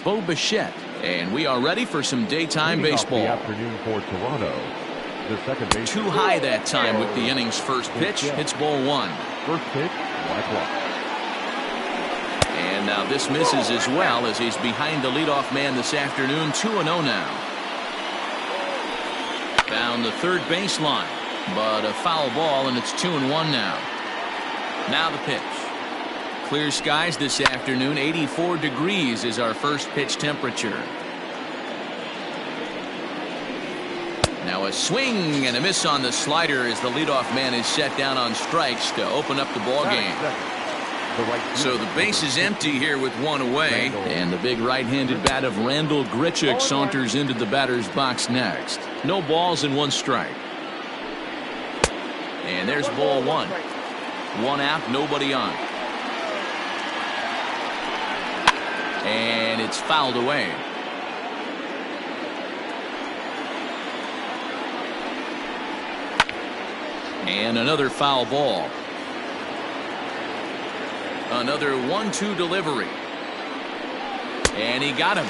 Bo Bichette. And we are ready for some daytime baseball. Afternoon for Toronto. The second base. Too high that time with the inning's first pitch. It's ball one. First pitch, 1 o'clock. And now this misses as well as he's behind the leadoff man this afternoon. 2-0 now. Down the third baseline, but a foul ball, and it's 2-1 now. Now the pitch. Clear skies this afternoon. 84 degrees is our first pitch temperature. Now a swing and a miss on the slider as the leadoff man is set down on strikes to open up the ball game. So the base is empty here with one away, and the big right-handed bat of Randall Grichuk saunters into the batter's box next. No balls and 1 strike. And there's ball one. 1 out, nobody on. And it's fouled away. And another foul ball. Another 1-2 delivery. And he got him.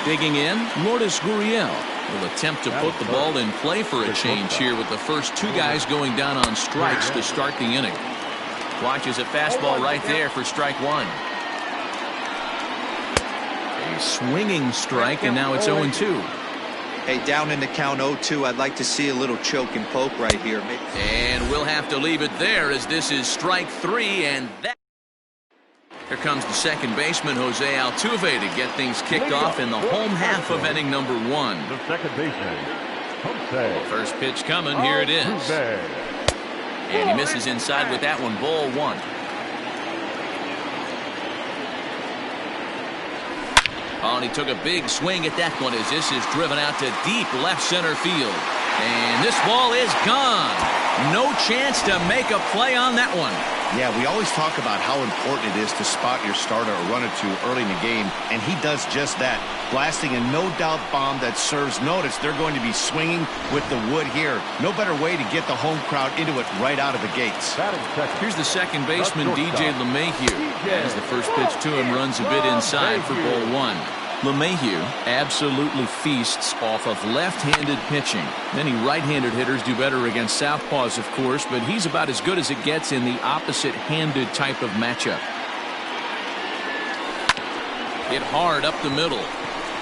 Digging in, Lourdes Gurriel will attempt to put the ball in play for a change here with the first 2 guys going down on strikes to start the inning. Watches a fastball right there for strike 1. A swinging strike, and now it's 0-2. Hey, down in the count 0-2, I'd like to see a little choke and poke right here. And we'll have to leave it there as this is strike 3, and that. Here comes the second baseman, Jose Altuve, to get things kicked off in the home half of inning number 1. The second baseman, Jose. First pitch coming, here it is. And he misses inside with that one, ball 1. Oh, and he took a big swing at that one as this is driven out to deep left center field. And this ball is gone. No chance to make a play on that one. Yeah, we always talk about how important it is to spot your starter or run it to early in the game, and he does just that, blasting a no-doubt bomb that serves notice. They're going to be swinging with the wood here. No better way to get the home crowd into it right out of the gates. Here's the second baseman, DJ LeMahieu, as the first pitch to him runs a bit inside for ball 1. LeMahieu absolutely feasts off of left-handed pitching. Many right-handed hitters do better against southpaws, of course, but he's about as good as it gets in the opposite-handed type of matchup. Hit hard up the middle,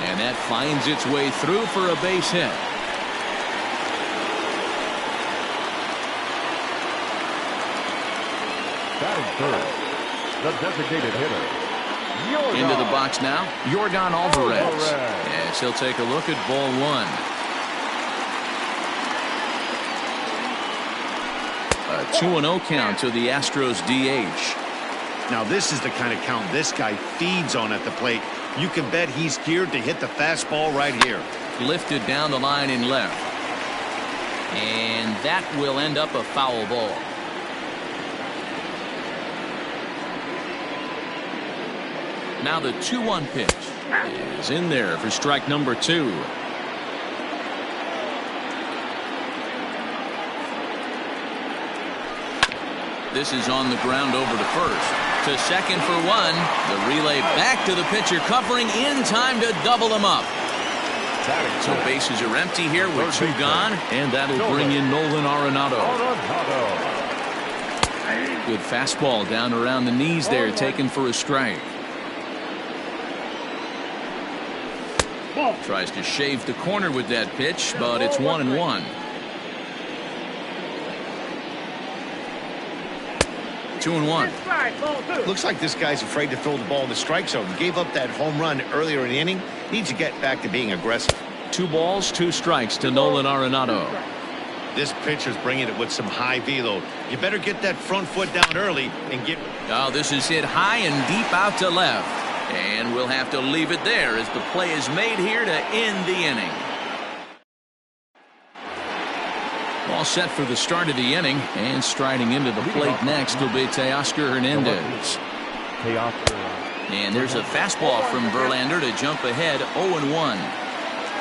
and that finds its way through for a base hit. Batting third, the designated hitter. Into the box now, Yordan Alvarez. Yes, he'll take a look at ball 1. A 2-0 count to the Astros DH. Now this is the kind of count this guy feeds on at the plate. You can bet he's geared to hit the fastball right here. Lifted down the line in left. And that will end up a foul ball. Now the 2-1 pitch is in there for strike number 2. This is on the ground over to first. To second for 1. The relay back to the pitcher, covering in time to double him up. So bases are empty here with 2 gone, and that'll bring in Nolan Arenado. Good fastball down around the knees there, taken for a strike. Tries to shave the corner with that pitch, but it's 1-1. 2-1. Looks like this guy's afraid to throw the ball in the strike zone. Gave up that home run earlier in the inning. Needs to get back to being aggressive. 2 balls, 2 strikes to Nolan Arenado. This pitcher's bringing it with some high velo. You better get that front foot down early and get. Oh, this is hit high and deep out to left. And we'll have to leave it there as the play is made here to end the inning. All set for the start of the inning, and striding into the plate next will be Teoscar Hernandez. And there's a fastball from Verlander to jump ahead 0-1.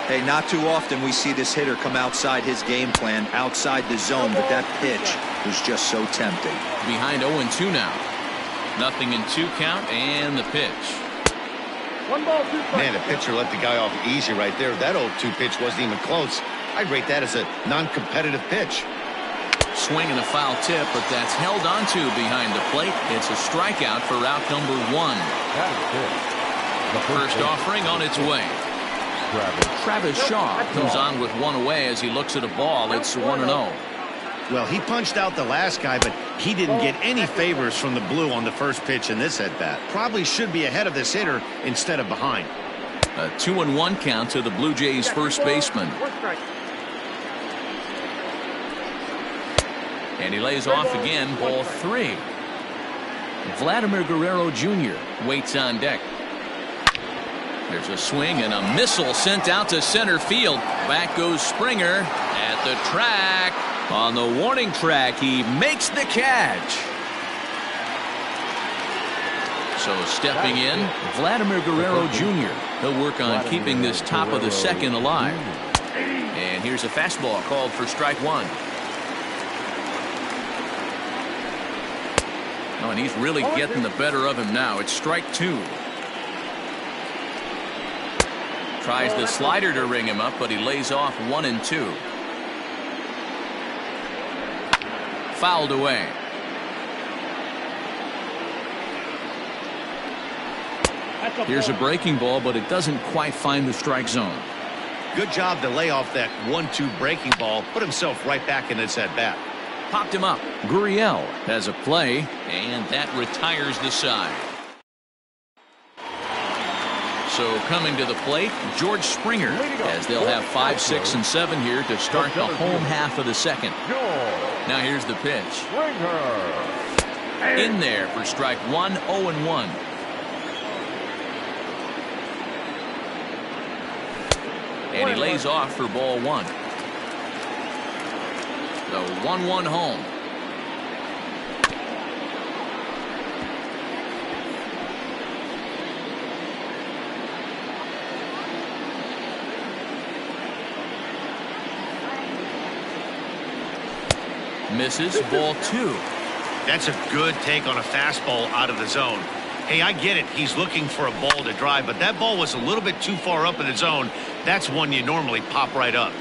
Hey, not too often we see this hitter come outside his game plan, outside the zone, but that pitch was just so tempting. Behind 0-2 now. Nothing in 2 count, and the pitch. Man, the pitcher let the guy off easy right there. That 0-2 pitch wasn't even close. I'd rate that as a non-competitive pitch. Swing and a foul tip, but that's held onto behind the plate. It's a strikeout for route number 1. First offering on its way. Travis Shaw comes on with one away as he looks at a ball. It's 1-0. Well, he punched out the last guy, but he didn't get any favors from the blue on the first pitch in this at-bat. Probably should be ahead of this hitter instead of behind. A 2-1 count to the Blue Jays first baseman. And he lays off again, ball 3. Vladimir Guerrero Jr. waits on deck. There's a swing and a missile sent out to center field. Back goes Springer at the track. On the warning track, he makes the catch. So stepping in, Vladimir Guerrero Jr. He'll work on keeping this top of the second alive. And here's a fastball called for strike 1. Oh, and he's really getting the better of him now. It's strike 2. Tries the slider to ring him up, but he lays off 1 and 2. Fouled away. Here's a breaking ball, but it doesn't quite find the strike zone. Good job to lay off that 1-2 breaking ball. Put himself right back in this at-bat. Popped him up. Gurriel has a play, and that retires the side. So coming to the plate, George Springer, as they'll have 5, 6, and 7 here to start the home half of the second. Now here's the pitch. In there for strike 1, 0-1. And he lays off for ball 1. The 1-1 home. Misses, ball 2. That's a good take on a fastball out of the zone. Hey, I get it. He's looking for a ball to drive, but that ball was a little bit too far up in the zone. That's one you normally pop right up.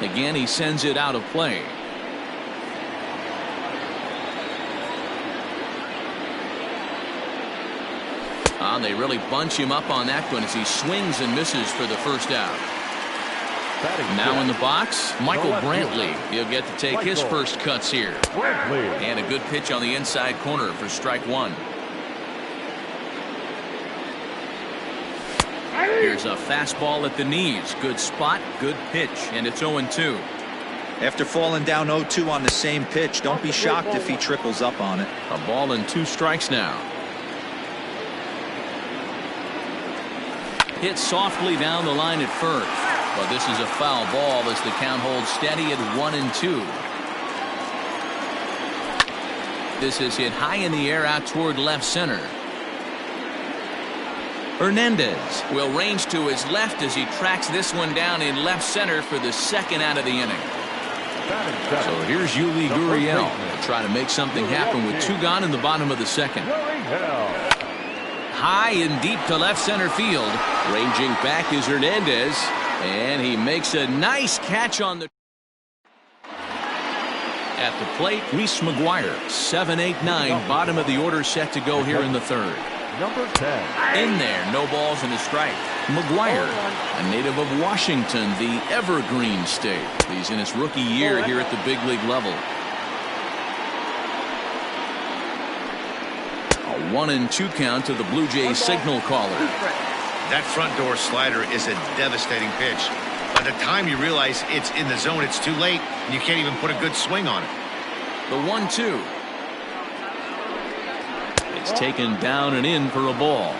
Again, he sends it out of play. They really bunch him up on that one as he swings and misses for the first out. Now in the box, Michael Brantley. He'll get to take his first cuts here. And a good pitch on the inside corner for strike 1. Here's a fastball at the knees. Good spot, good pitch, and it's 0-2. After falling down 0-2 on the same pitch, don't be shocked if he triples up on it. A ball and 2 strikes now. Hit softly down the line at first. But this is a foul ball as the count holds steady at 1-2. This is hit high in the air out toward left center. Hernandez will range to his left as he tracks this one down in left center for the second out of the inning. So here's Yuli Gurriel to try to make something happen with 2 gone in the bottom of the second. High and deep to left center field. Ranging back is Hernandez. And he makes a nice catch on the... At the plate, Reese McGuire. 7, 8, 9. Bottom of the order set to go here in the third. Number 10. In there, no balls and a strike. McGuire, a native of Washington, the Evergreen State. He's in his rookie year here at the big league level. A 1-2 count to the Blue Jays signal caller. That front door slider is a devastating pitch. By the time you realize it's in the zone, it's too late, and you can't even put a good swing on it. The 1-2. It's taken down and in for a ball.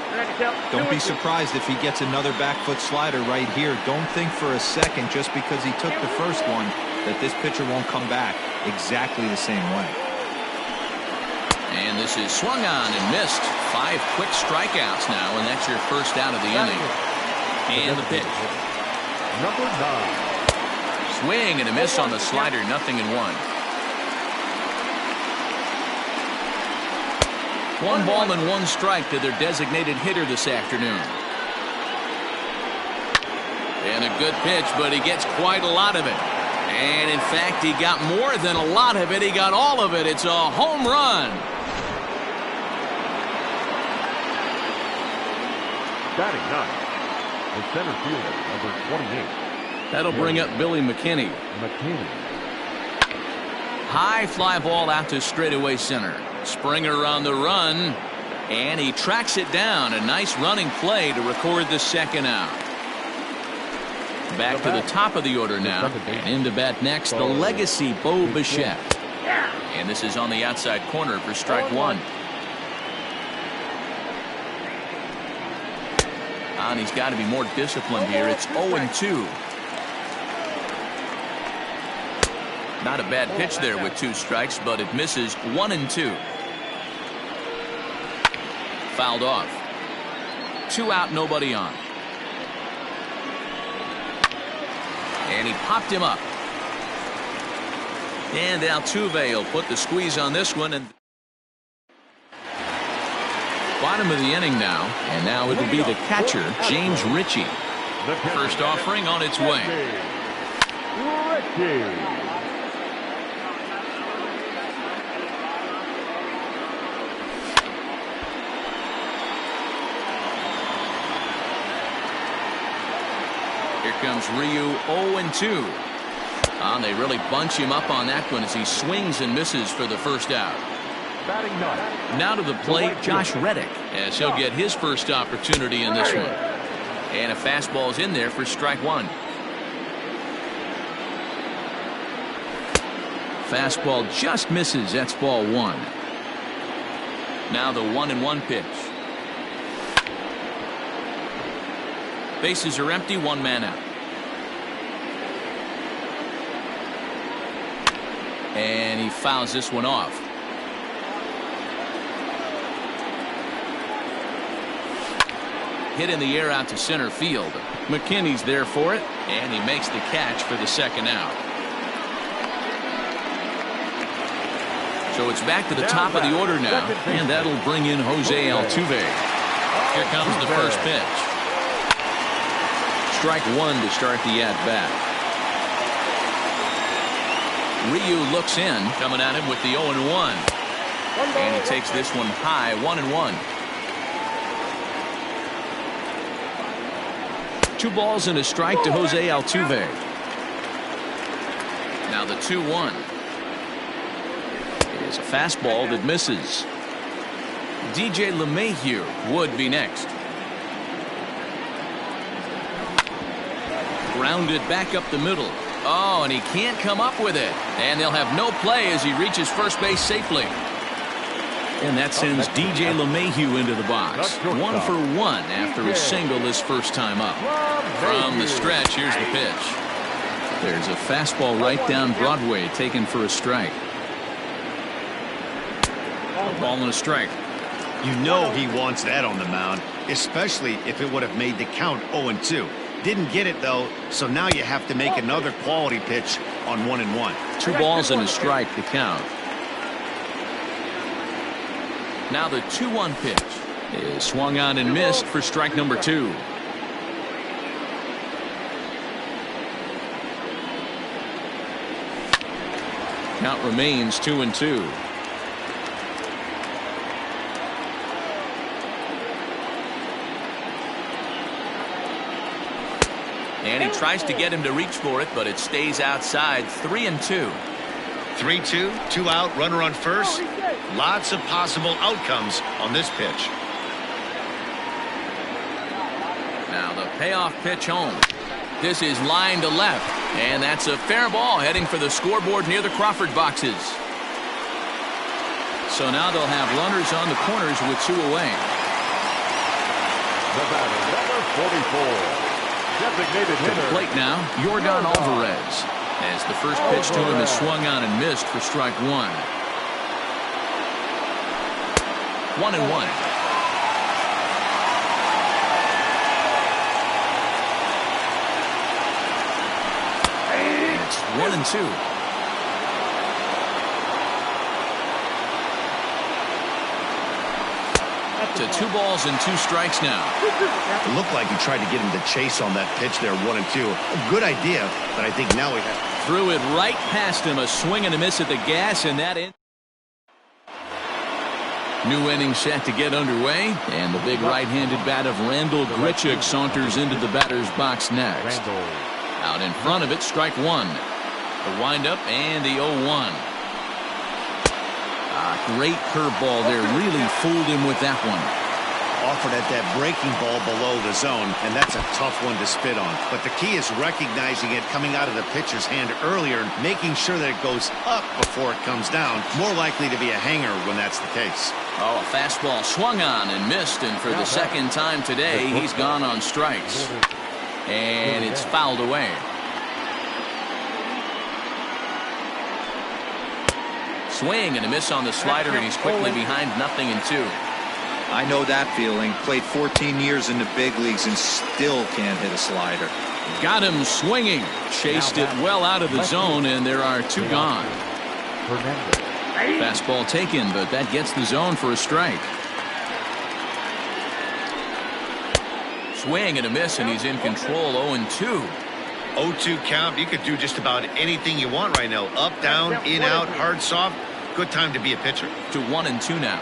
Don't be surprised if he gets another back foot slider right here. Don't think for a second, just because he took the first one, that this pitcher won't come back exactly the same way. And this is swung on and missed. 5 quick strikeouts now, and that's your first out of the inning. And the pitch. Number 9. Swing and a miss on the slider, 0-1. One ball and one strike to their designated hitter this afternoon. And a good pitch, but he gets quite a lot of it. And in fact, he got more than a lot of it. He got all of it. It's a home run. Batting ninth, the center fielder, number 28. That'll bring up Billy McKinney. High fly ball out to straightaway center. Springer on the run, and he tracks it down. A nice running play to record the second out. Back to the top of the order now. And in to bat next, the legacy Bo Bichette. And this is on the outside corner for strike one. And he's got to be more disciplined here. It's 0-2. Not a bad pitch there with 2 strikes, but it misses 1-2. Fouled off. 2 out, nobody on. And he popped him up. And Altuve will put the squeeze on this one. And bottom of the inning now. And now it'll be the catcher, James Ritchie. First offering on its way. Here comes Ryu, 0-2. And they really bunch him up on that one as he swings and misses for the first out. Now to the plate, Josh Reddick, as he'll get his first opportunity in this one. And a fastball's in there for strike one. Fastball just misses. That's ball one. Now the 1-1 pitch. Bases are empty, 1 man out. And he fouls this one off. Hit in the air out to center field. McKinney's there for it, and he makes the catch for the second out. So it's back to the top of the order now, and that'll bring in Jose Altuve. Here comes the first pitch. Strike one to start the at-bat. Ryu looks in, coming at him with the 0-1. And he takes this one high, 1-1. 2 balls and a strike to Jose Altuve. Now the 2-1. It is a fastball that misses. DJ LeMahieu would be next. Grounded back up the middle. Oh, and he can't come up with it. And they'll have no play as he reaches first base safely. And that sends DJ LeMahieu into the box. 1 for 1 after a single his first time up. From the stretch, here's the pitch. There's a fastball right down Broadway taken for a strike. A ball and a strike. You know he wants that on the mound, especially if it would have made the count 0-2. Didn't get it, though, so now you have to make another quality pitch on 1-1. 2 balls and a strike to count. Now the 2-1 pitch is swung on and missed for strike number 2. Count remains 2-2. And he tries to get him to reach for it, but it stays outside. 3-2. 3-2, 2 out, runner on first. Lots of possible outcomes on this pitch. Now the payoff pitch home. This is line to left, and that's a fair ball heading for the scoreboard near the Crawford boxes. So now they'll have runners on the corners with 2 away. The batter, number 44. Designated hitter. To the plate now, Yordan Alvarez, as the first pitch to him is swung on and missed for strike 1. 1-1. And it's 1-2. up to 2 balls and 2 strikes now. It looked like he tried to get him to chase on that pitch there, 1-2. A good idea, but I think now he has. Threw it right past him. A swing and a miss at the gas, and that in. New inning set to get underway, and the big right-handed bat of Randall Grichuk saunters into the batter's box next. Out in front of it, strike 1. The windup and the 0-1. Great curveball there. Really fooled him with that one. Offered at that breaking ball below the zone, and that's a tough one to spit on. But the key is recognizing it coming out of the pitcher's hand earlier and making sure that it goes up before it comes down. More likely to be a hanger when that's the case. Oh, a fastball swung on and missed, and for the second time today, he's gone on strikes. And it's fouled away. Swing and a miss on the slider, and he's quickly behind 0-2. I know that feeling. Played 14 years in the big leagues and still can't hit a slider. Got him swinging. Chased it well out of the zone, and there are 2 gone. Fastball taken, but that gets the zone for a strike. Swing and a miss, and he's in control. 0-2. 0-2 count. You could do just about anything you want right now. Up, down, in, out, hard, soft. Good time to be a pitcher. To 1-2 now.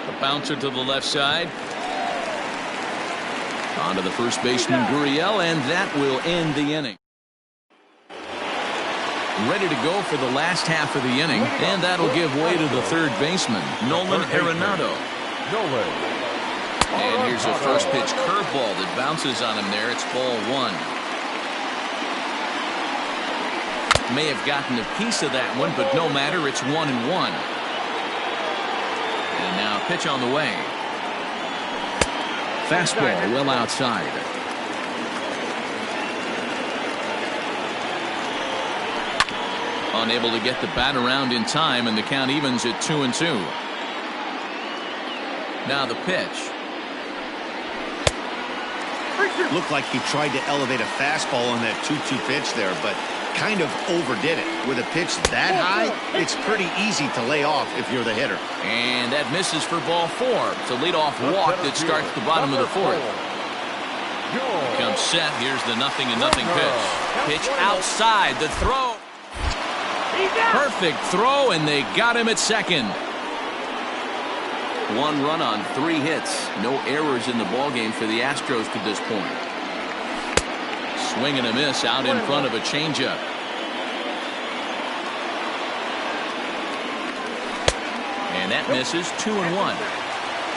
The bouncer to the left side. On to the first baseman, Gurriel, and that will end the inning. Ready to go for the last half of the inning, and that'll give way to the third baseman, Nolan Arenado. And here's a first pitch curveball that bounces on him there. It's ball 1. May have gotten a piece of that one, but no matter. It's 1-1. And now pitch on the way. Fastball well outside. Unable to get the bat around in time, and the count evens at 2-2. Now the pitch. Looked like he tried to elevate a fastball on that 2-2 pitch there, but kind of overdid it. With a pitch that high, it's pretty easy to lay off if you're the hitter. And that misses for ball 4. It's a leadoff walk that starts the bottom of the 4th. Comes set. Here's the 0-0 pitch. Pitch outside. The throw. Perfect throw, and they got him at second. 1 run on 3 hits. No errors in the ballgame for the Astros to this point. Swing and a miss out in front of a changeup. And that misses. 2-1.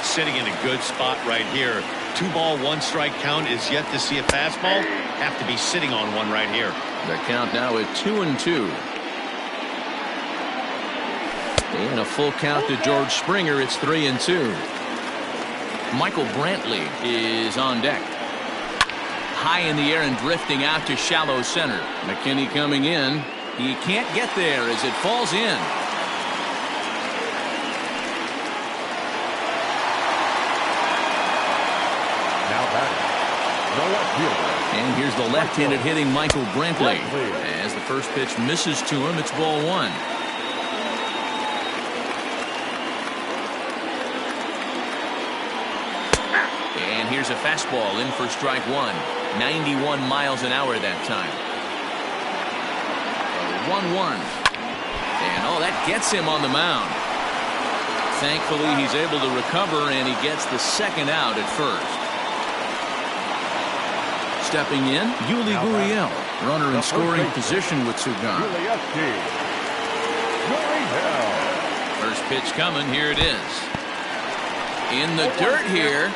Sitting in a good spot right here. 2-ball, 1-strike count is yet to see a fastball. Have to be sitting on one right here. The count now at 2-2. And a full count to George Springer. It's 3-2. Michael Brantley is on deck. High in the air and drifting out to shallow center. McKinney coming in. He can't get there as it falls in. Now batting, the left fielder. And here's the left-handed hitting Michael Brantley. As the first pitch misses to him, it's ball 1. And here's a fastball in for strike 1. 91 miles an hour that time. 1-1. And oh, that gets him on the mound. Thankfully, he's able to recover, and he gets the second out at first. Stepping in, Yuli Gurriel. Runner in scoring position with 2 gone. First pitch coming. Here it is. In the dirt here.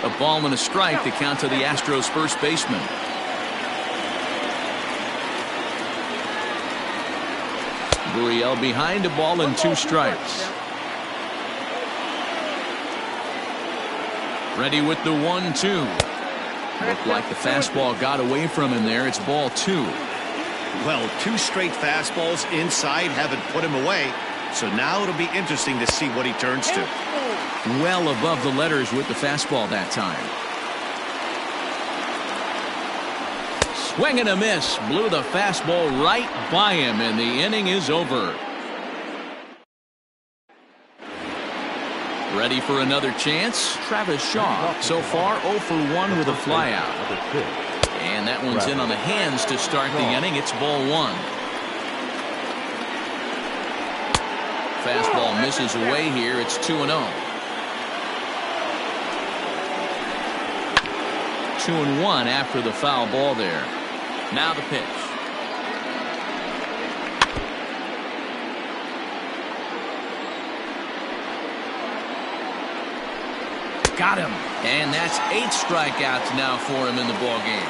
A ball and a strike to count to the Astros first baseman. Gurriel behind a ball and 2 strikes. Ready with the 1-2. Looked like the fastball got away from him there. It's ball 2. Well, 2 straight fastballs inside haven't put him away. So now it'll be interesting to see what he turns to. Well above the letters with the fastball that time. Swing and a miss. Blew the fastball right by him, and the inning is over. Ready for another chance? Travis Shaw. So far 0 for 1 with a flyout. And that one's in on the hands to start the inning. It's ball 1. Fastball misses away here. It's 2-0. 2-1 after the foul ball there. Now the pitch. Got him. And that's 8 strikeouts now for him in the ball game.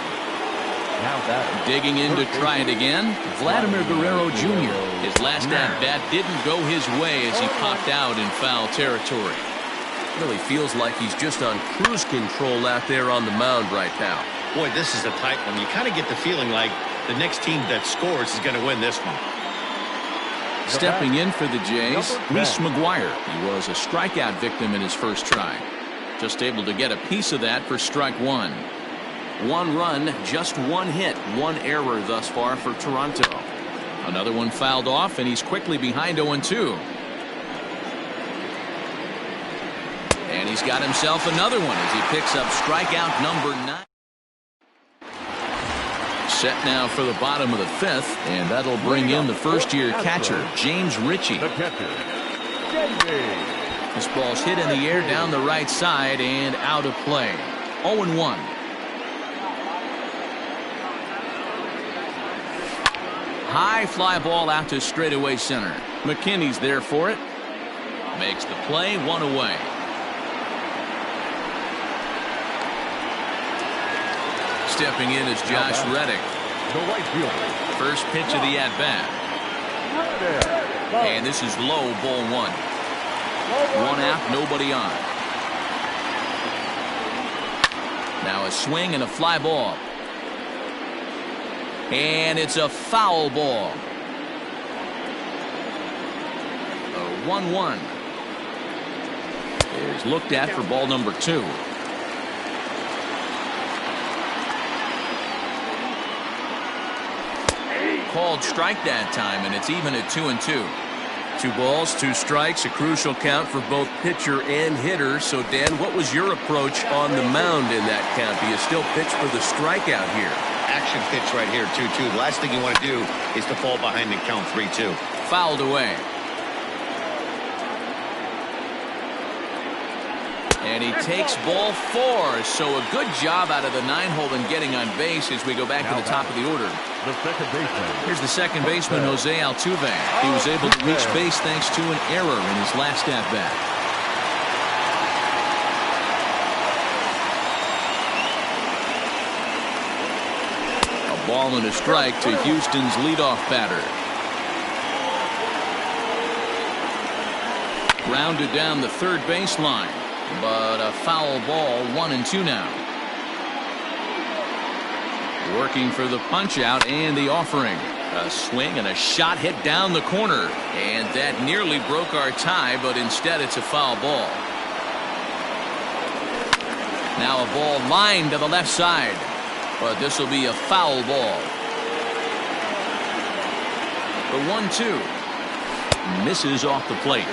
Digging in to try it again, Vladimir Guerrero Jr. His last at-bat didn't go his way as he popped out in foul territory. Really feels like he's just on cruise control out there on the mound right now. Boy, this is a tight one. You kind of get the feeling like the next team that scores is going to win this one. Stepping in for the Jays, Reese McGuire. He was a strikeout victim in his first try. Just able to get a piece of that for strike 1. 1 run, just 1 hit, 1 error thus far for Toronto. Another one fouled off, and he's quickly behind 0-2. And he's got himself another one as he picks up strikeout number 9. Set now for the bottom of the 5th, and that'll bring in the first-year catcher, James Ritchie. This ball's hit in the air down the right side and out of play. 0-1. High fly ball out to straightaway center. McKinney's there for it. Makes the play, 1 away. Stepping in is Josh Reddick. First pitch of the at-bat. And this is low, ball 1. 1 out, nobody on. Now a swing and a fly ball. And it's a foul ball. A 1-1 is looked at for ball number 2. Called strike that time, and it's even at 2-2. 2 balls, 2 strikes, a crucial count for both pitcher and hitter. So, Dan, what was your approach on the mound in that count? Do you still pitch for the strikeout here? Action pitch right here, 2-2. The last thing you want to do is to fall behind and count 3-2. Fouled away. And he takes ball 4. So a good job out of the 9-hole in getting on base as we go back to the top of the order. Here's the second baseman, Jose Altuve. He was able to reach base thanks to an error in his last at-bat. A ball and a strike to Houston's leadoff batter. Grounded down the third baseline. But a foul ball, 1-2 now. Working for the punch out and the offering. A swing and a shot hit down the corner. And that nearly broke our tie, but instead it's a foul ball. Now a ball lined to the left side. But this will be a foul ball. The 1-2 misses off the plate.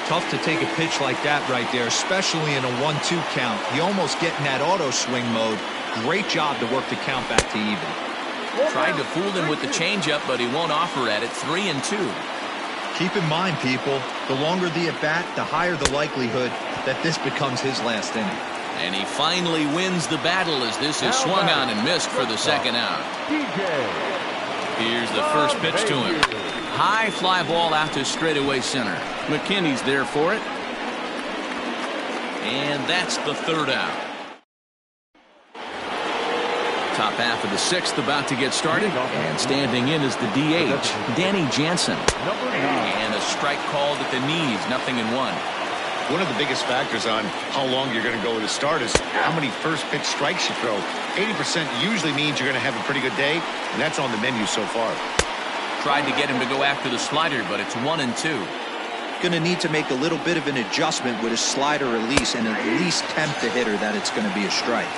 Tough to take a pitch like that right there, especially in a 1-2 count. You almost get in that auto swing mode. Great job to work the count back to even. Tried to fool him with the changeup, but he won't offer at it. 3-2. Keep in mind, people, the longer the at-bat, the higher the likelihood that this becomes his last inning. And he finally wins the battle as this is swung on and missed for the second out. Here's the first pitch to him. High fly ball out to straightaway center. McKinney's there for it. And that's the third out. Top half of the 6th about to get started. And standing in is the DH, Danny Jansen. And a strike called at the knees, 0-1. One of the biggest factors on how long you're going to go with a start is how many first pitch strikes you throw. 80% usually means you're going to have a pretty good day, and that's on the menu so far. Tried to get him to go after the slider, but it's 1-2. Going to need to make a little bit of an adjustment with his slider release and at least tempt the hitter that it's going to be a strike.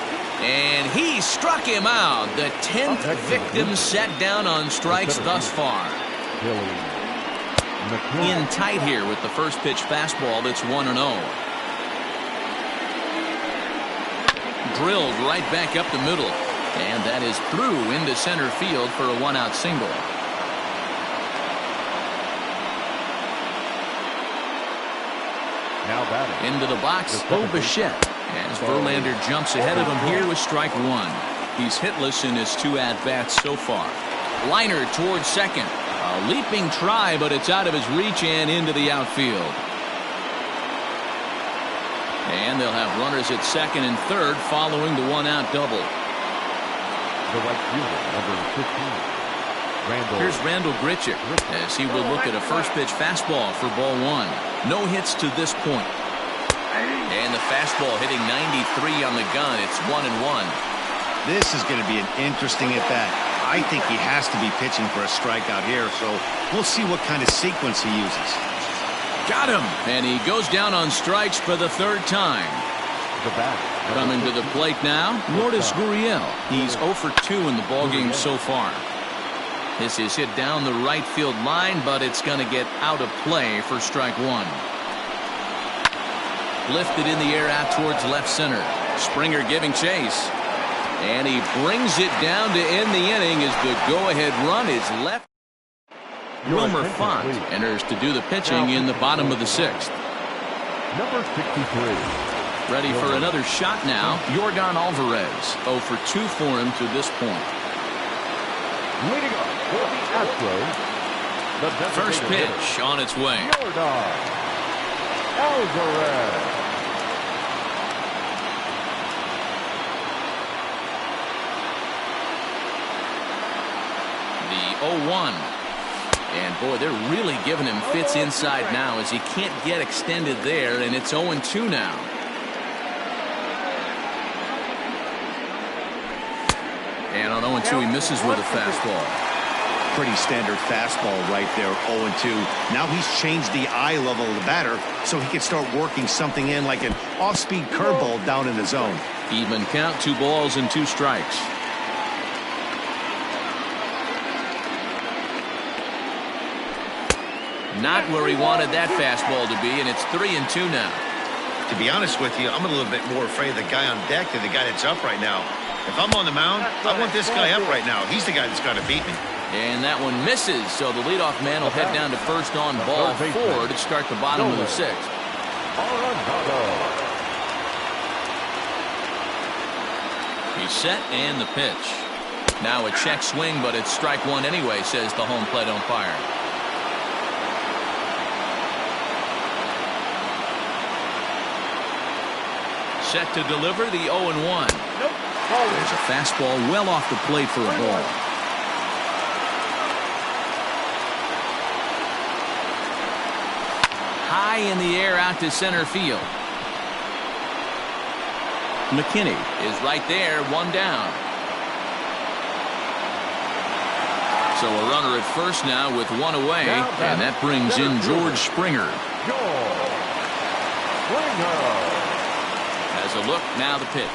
And he struck him out. The 10th victim set down on strikes thus far. In tight here with the first pitch fastball that's 1-0. Drilled right back up the middle. And that is through into center field for a 1-out single. Now batting. Into the box, Bichette. As Verlander jumps ahead of him here with strike one. He's hitless in his 2 at-bats so far. Liner towards second. A leaping try, but it's out of his reach and into the outfield. And they'll have runners at second and third following the 1-out double. The right fielder, number 15. Here's Randall Grichuk as he will look at a first pitch fastball for ball 1. No hits to this point. And the fastball hitting 93 on the gun. It's 1-1. This is going to be an interesting at bat. I think he has to be pitching for a strikeout here, so we'll see what kind of sequence he uses. Got him, and he goes down on strikes for the 3rd time. Coming to the plate now, Lourdes Gurriel. He's 0 for 2 in the ballgame so far. This is hit down the right field line, but it's going to get out of play for strike 1. Lifted in the air out towards left center. Springer giving chase. And he brings it down to end the inning as the go-ahead run is left. Wilmer Font enters to do the pitching in the bottom of the 6th. Number 63. Ready for another shot now. Yordan Alvarez. 0 for 2 for him to this point. Leading up for the Astros. The First pitch on its way. Yordan Alvarez. The 0-1. And boy, they're really giving him fits inside now as he can't get extended there, and it's 0-2 now. And on 0-2 he misses with a fastball. Pretty standard fastball right there, 0-2. Now he's changed the eye level of the batter so he can start working something in like an off-speed curveball down in the zone. Even count, 2 balls and 2 strikes. Not where he wanted that fastball to be, and it's 3-2 now. To be honest with you, I'm a little bit more afraid of the guy on deck than the guy that's up right now. If I'm on the mound, I want this guy up right now. He's the guy that's got to beat me. And that one misses, so the leadoff man will head down to first on ball 4 to start the bottom of the 6th. He's set and the pitch. Now a check swing, but it's strike 1 anyway, says the home plate umpire. Set to deliver the 0-1. There's a fastball well off the plate for a ball. High in the air out to center field. McKinney is right there, 1 down. So a runner at first now with 1 away, and that brings in George Springer. As a look, now the pitch.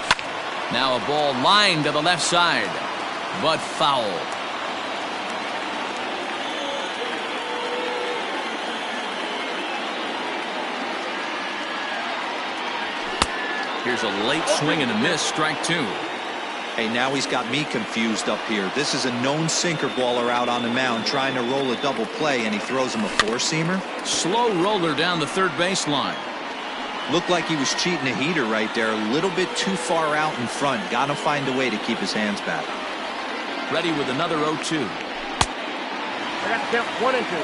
Now a ball lined to the left side, but foul. Here's a late swing and a miss, strike 2. Hey, now he's got me confused up here. This is a known sinker baller out on the mound trying to roll a double play, and he throws him a 4-seamer. Slow roller down the third baseline. Looked like he was cheating a heater right there, a little bit too far out in front. Got to find a way to keep his hands back. Ready with another 0-2. I got to count 1 and 2.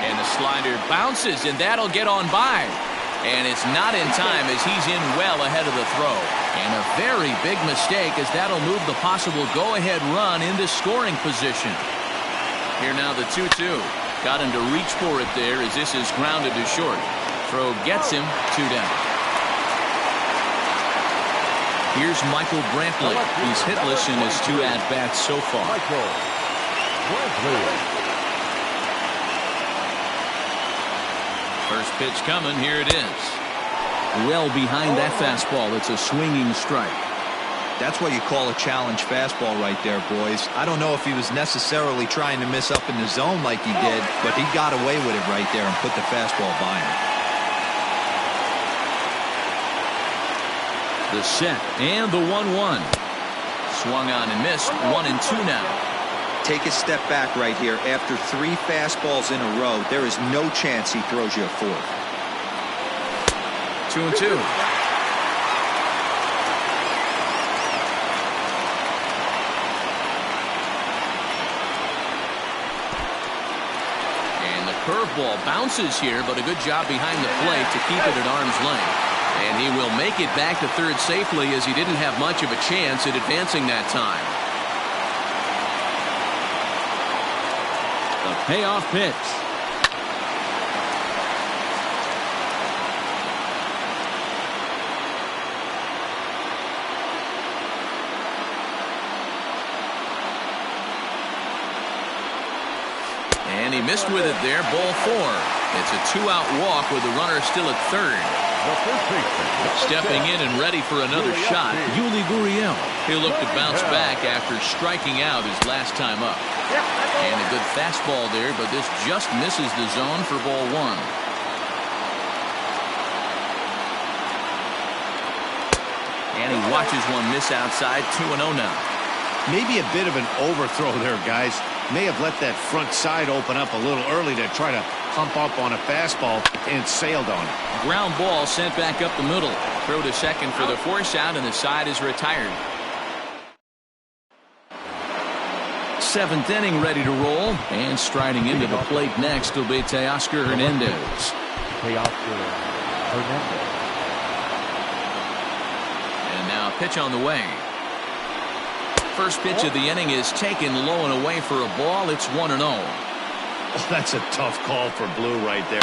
And the slider bounces, and that'll get on by. And it's not in time as he's in well ahead of the throw. And a very big mistake as that'll move the possible go-ahead run into scoring position. Here now the 2-2. Got him to reach for it there as this is grounded to short. Throw gets him, 2 down. Here's Michael Brantley. He's hitless in his 2 at-bats so far. First pitch coming. Here it is. Well behind that fastball. It's a swinging strike. That's what you call a challenge fastball right there, boys. I don't know if he was necessarily trying to miss up in the zone like he did, but he got away with it right there and put the fastball by him. The set and the 1-1. Swung on and missed. 1-2 now. Take a step back right here. After 3 fastballs in a row, there is no chance he throws you a fourth. 2-2. And the curveball bounces here, but a good job behind the plate to keep it at arm's length. And he will make it back to third safely, as he didn't have much of a chance at advancing that time. The payoff pitch. And he missed with it there. Ball 4. It's a 2-out walk with the runner still at third. Stepping in and ready for another shot, Yuli Gurriel. He'll look to bounce back after striking out his last time up. And a good fastball there, but this just misses the zone for ball 1. And he watches one miss outside. 2-0 now. Maybe a bit of an overthrow there, guys. May have let that front side open up a little early to try to pump up on a fastball and sailed on it. Ground ball sent back up the middle. Throw to second for the force out, and the side is retired. 7th inning ready to roll, and striding into the plate next will be Teoscar Hernandez. And now a pitch on the way. First pitch of the inning is taken low and away for a ball. It's 1-0. Oh, that's a tough call for Blue right there.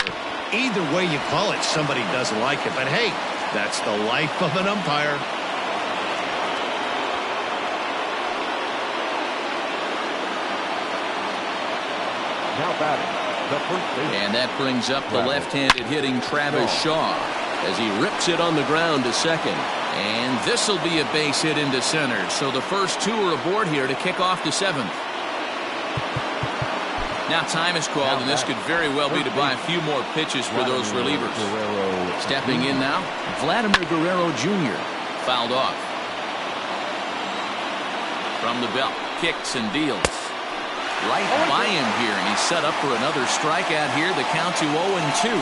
Either way you call it, somebody doesn't like it. But hey, that's the life of an umpire. Now batting, the first baseman. And that brings up the left-handed hitting Travis Shaw as he rips it on the ground to second. And this will be a base hit into center. So the first 2 are aboard here to kick off the 7th. Now time is called, and this could very well be to buy a few more pitches for those relievers. Stepping in now, Vladimir Guerrero Jr. fouled off. From the belt, kicks and deals. Right by him here, and he's set up for another strikeout here. The count to 0-2.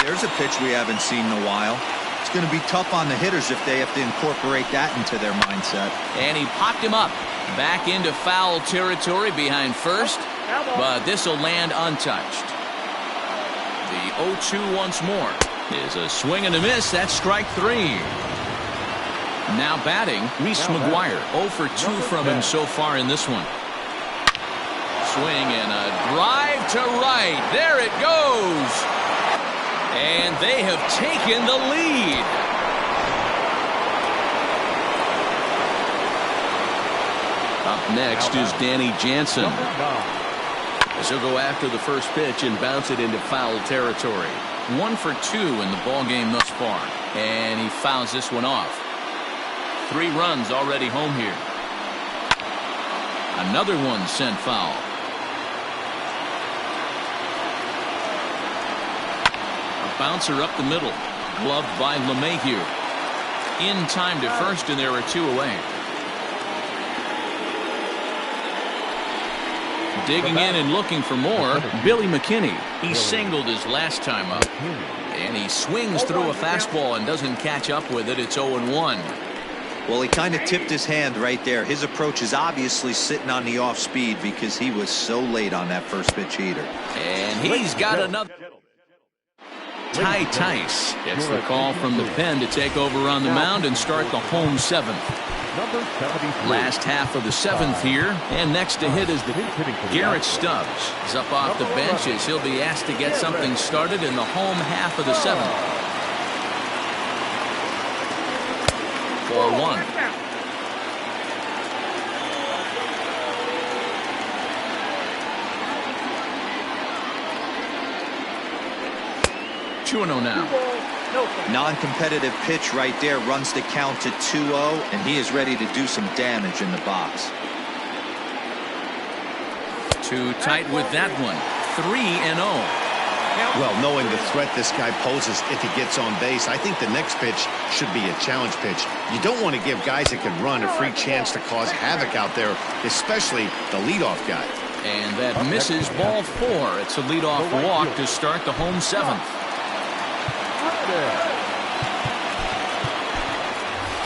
There's a pitch we haven't seen in a while. It's going to be tough on the hitters if they have to incorporate that into their mindset. And he popped him up. Back into foul territory behind first, but this will land untouched. The 0-2 once more is a swing and a miss. That's strike 3. Now batting, Reese McGuire. 0 for 2 from him so far in this one. Swing and a drive to right. There it goes. And they have taken the lead. Up next is Danny Jansen. As he'll go after the first pitch and bounce it into foul territory. 1 for 2 in the ball game thus far. And he fouls this one off. 3 runs already home here. Another one sent foul. A bouncer up the middle. Gloved by LeMahieu. In time to first, and there are 2 away. Digging in and looking for more, Billy McKinney. He singled his last time up. And he swings through a fastball and doesn't catch up with it. It's 0-1. Well, he kind of tipped his hand right there. His approach is obviously sitting on the off speed because he was so late on that first pitch heater. And he's got another. Ty Tice gets the call from the pen to take over on the mound and start the home 7th. Last half of the 7th here, and next to hit is the Garrett Stubbs. He's up off the bench as he'll be asked to get something started in the home half of the 7th. 4-1. 2-0 now. Non-competitive pitch right there runs the count to 2-0, and he is ready to do some damage in the box. Too tight with that one. 3-0. Well, knowing the threat this guy poses if he gets on base, I think the next pitch should be a challenge pitch. You don't want to give guys that can run a free chance to cause havoc out there, especially the leadoff guy. And that misses ball 4. It's a leadoff walk to start the home 7th.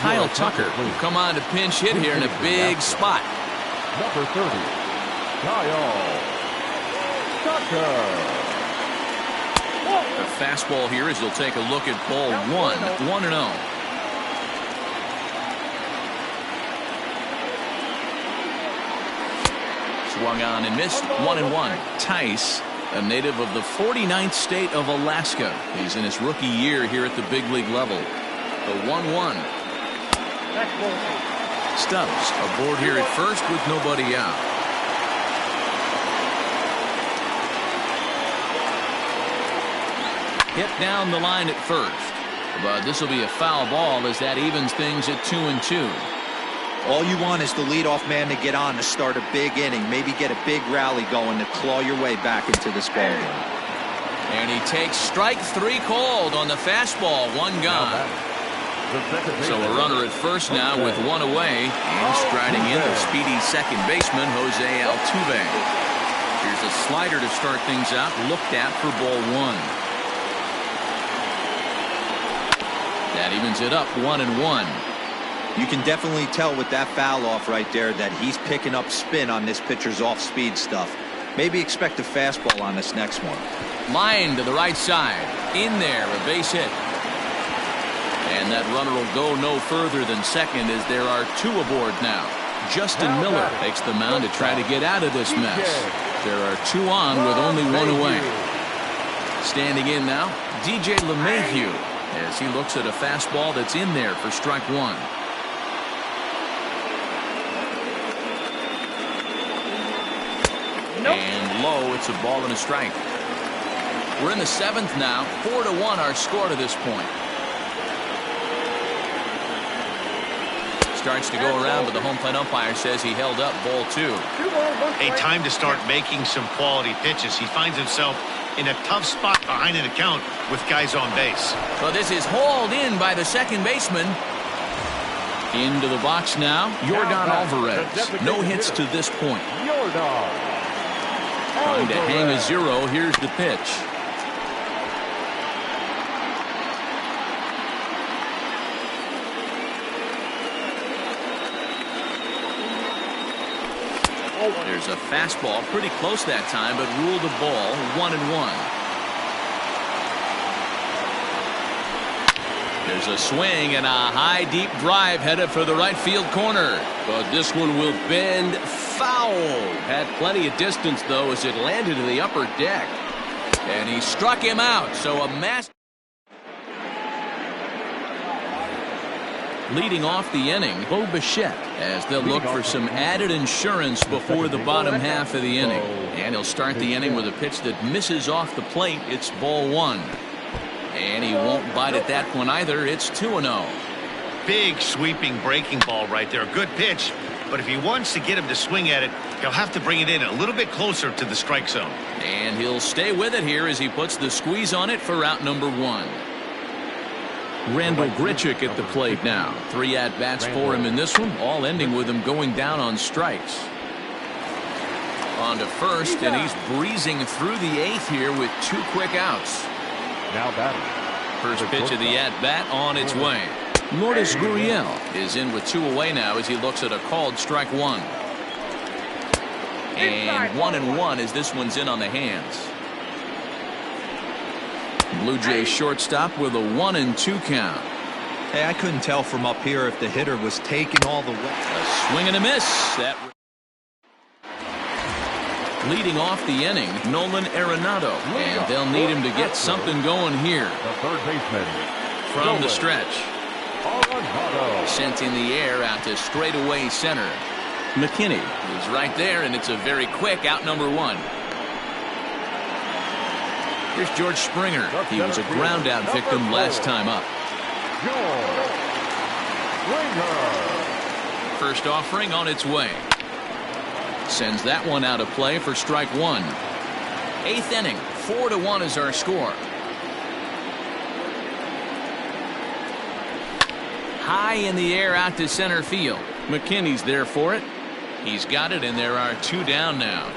Kyle Tucker will come on to pinch hit here in a big spot. Number 30, Kyle Tucker. The fastball here as he'll take a look at ball 1. 1-0. Swung on and missed. 1-1. Tice, a native of the 49th state of Alaska. He's in his rookie year here at the big league level. The 1-1. Stubbs aboard here at first with nobody out. Hit down the line at first. But this will be a foul ball as that evens things at 2-2. All you want is the leadoff man to get on to start a big inning, maybe get a big rally going to claw your way back into this ball game. And he takes strike 3 called on the fastball. 1 gone. So a runner at first now with 1 away, and striding in the speedy second baseman Jose Altuve. Here's a slider to start things out, looked at for ball 1. That evens it up 1-1. You can definitely tell with that foul off right there that he's picking up spin on this pitcher's off-speed stuff. Maybe expect a fastball on this next one. Line to the right side. In there, a base hit. And that runner will go no further than second as there are 2 aboard now. Justin Miller takes the mound to try to get out of this mess. There are 2 on with only 1 away. Standing in now, DJ LeMahieu as he looks at a fastball that's in there for strike 1. And low, it's a ball and a strike. We're in the 7th now. 4-1 our score to this point. Starts to go around, but the home plate umpire says he held up ball 2. A time to start making some quality pitches. He finds himself in a tough spot behind an account with guys on base. So this is hauled in by the second baseman. Into the box now, Yordan Alvarez. No hits to this point. Trying to hang a 0. Here's the pitch. There's a fastball pretty close that time, but ruled a ball. 1-1. There's a swing and a high deep drive headed for the right field corner. But this one will bend foul. Had plenty of distance though as it landed in the upper deck. And he struck him out. So a mass. Leading off the inning, Bo Bichette, as they'll look for some added insurance before the bottom half of the inning. And he'll start the inning with a pitch that misses off the plate. It's ball 1. And he won't bite at that one either. It's 2-0. Big sweeping breaking ball right there. Good pitch. But if he wants to get him to swing at it, he'll have to bring it in a little bit closer to the strike zone. And he'll stay with it here as he puts the squeeze on it for out number 1. Randall Grichuk at the plate now. 3 at-bats for him in this one, all ending with him going down on strikes. On to first, and he's breezing through the 8th here with 2 quick outs. Now batting. First pitch of the at-bat on its way. Lourdes Gurriel is in with 2 away now as he looks at a called strike 1. And 1-1 as this one's in on the hands. Blue Jays shortstop with a 1-2 count. Hey, I couldn't tell from up here if the hitter was taking all the way. A swing and a miss. That leading off the inning, Nolan Arenado, and they'll need him to get something going here. The third baseman from the stretch. Sent in the air out to straightaway center. McKinney is right there, and it's a very quick out number 1. Here's George Springer. He was a ground out victim last time up. First offering on its way. Sends that one out of play for strike one. Eighth inning, 4-1 is our score. High in the air out to center field. McKinney's there for it. He's got it, and there are two down now.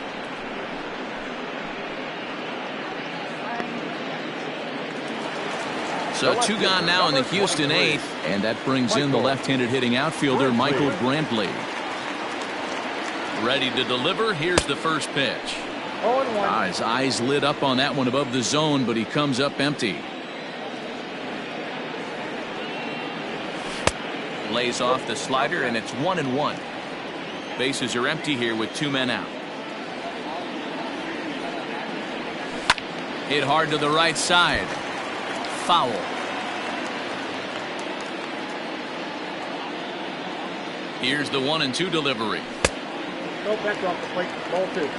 So two gone now in the Houston eighth, and that brings in the left-handed hitting outfielder Michael Brantley. Ready to deliver. Here's the first pitch. His eyes lit up on that one above the zone, but he comes up empty. Lays off the slider, and it's 1-1. Bases are empty here with two men out. Hit hard to the right side. Foul. Here's the 1-2 delivery. No back off the plate. Ball two.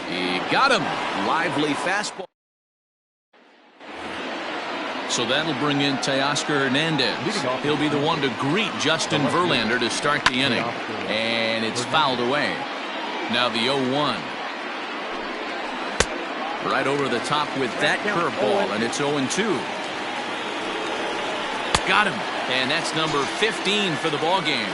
He got him. Lively fastball. So that'll bring in Teoscar Hernandez. He'll be the one to greet Justin Verlander to start the inning. And it's fouled away. Now the 0-1. Right over the top with that curveball, and it's 0-2. Got him. And that's number 15 for the ball game.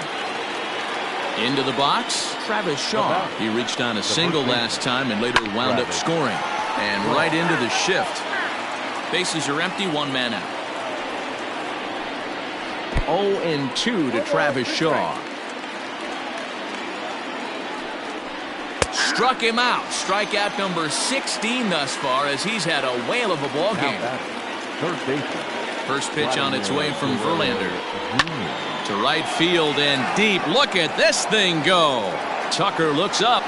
Into the box, Travis Shaw. He reached on a single last time and later wound up scoring. And right into the shift. Bases are empty, one man out. 0-2 to Travis Shaw. Struck him out. Strikeout number 16 thus far, as he's had a whale of a ball game. First pitch on its way from Verlander. To right field and deep. Look at this thing go. Tucker looks up.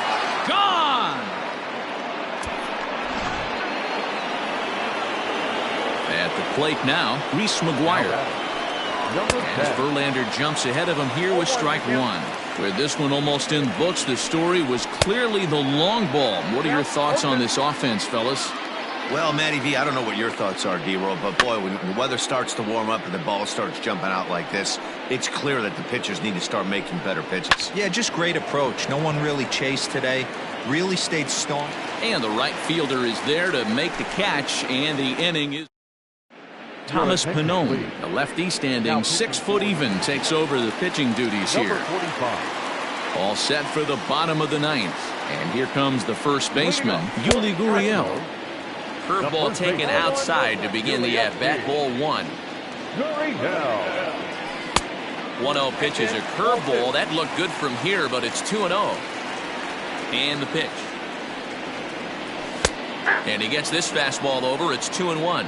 Gone! At the plate now, Reese McGuire. As Verlander jumps ahead of him here with strike one. With this one almost in books, the story was clearly the long ball. What are your thoughts on this offense, fellas? Well, Matty V, I don't know what your thoughts are, D-Roll, but boy, when the weather starts to warm up and the ball starts jumping out like this, it's clear that the pitchers need to start making better pitches. Yeah, just great approach. No one really chased today. Really stayed staunch. And the right fielder is there to make the catch, and the inning is... Thomas Pannone, the lefty standing 6 foot even, takes over the pitching duties here. All set for the bottom of the ninth. And here comes the first baseman, Yuli Gurriel. Curveball taken outside to begin the at-bat. Ball one. 1-0 pitch is a curveball. That looked good from here, but it's 2-0. And the pitch. And he gets this fastball over. It's 2-1.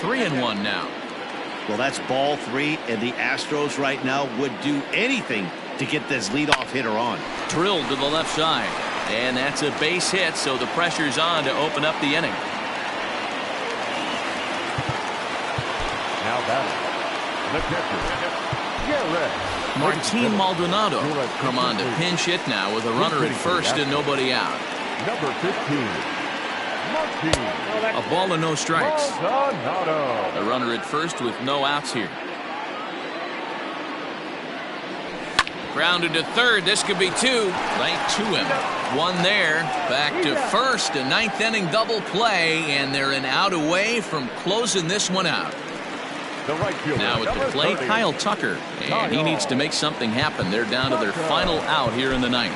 Three and one now. Well, that's ball three, and the Astros right now would do anything to get this leadoff hitter on. Drilled to the left side. And that's a base hit, so the pressure's on to open up the inning. Now batting, the catcher, Garrett. Martin Maldonado come on to pinch hit now with a runner at first and nobody out. Number 15, Martin. A ball and no strikes. Maldonado. A runner at first with no outs here. Grounded to third. This could be two. Right to him. One there. Back to first. A ninth inning double play, and they're an out away from closing this one out. Now at the plate, Kyle Tucker, and he needs to make something happen. They're down to their final out here in the ninth.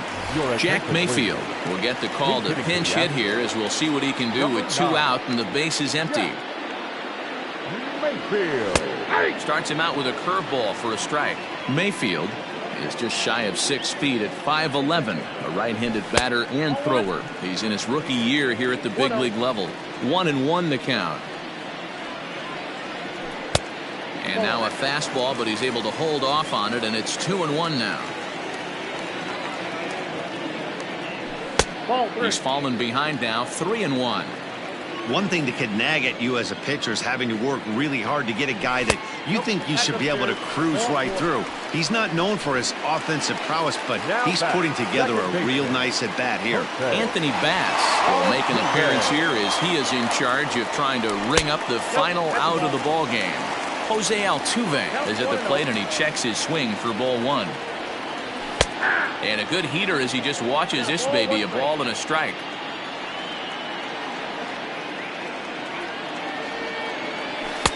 Jack Mayfield will get the call to pinch hit here, as we'll see what he can do with two out and the base is empty. Starts him out with a curveball for a strike. Mayfield is just shy of 6 feet at 5'11", a right-handed batter and thrower. He's in his rookie year here at the big league level. 1-1 the count. And now a fastball, but he's able to hold off on it, and it's 2-1 now. He's fallen behind now, 3-1. One thing that could nag at you as a pitcher is having to work really hard to get a guy that you think you should be able to cruise right through. He's not known for his offensive prowess, but he's putting together a real nice at-bat here. Anthony Bass will make an appearance here as he is in charge of trying to ring up the final out of the ball game. Jose Altuve is at the plate, and he checks his swing for ball one. And a good heater as he just watches this baby, a ball and a strike.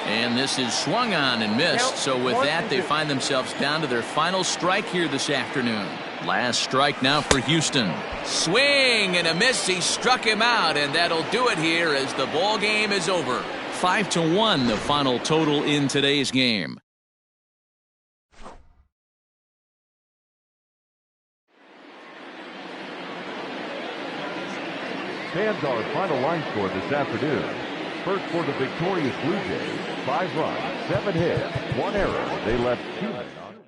And this is swung on and missed. So with that, they find themselves down to their final strike here this afternoon. Last strike now for Houston. Swing and a miss. He struck him out, and that'll do it here as the ball game is over. 5-1 the final total in today's game. Fans, our final line score this afternoon. First for the victorious Blue Jays, 5 runs, 7 hits, 1 error. They left 2 men on.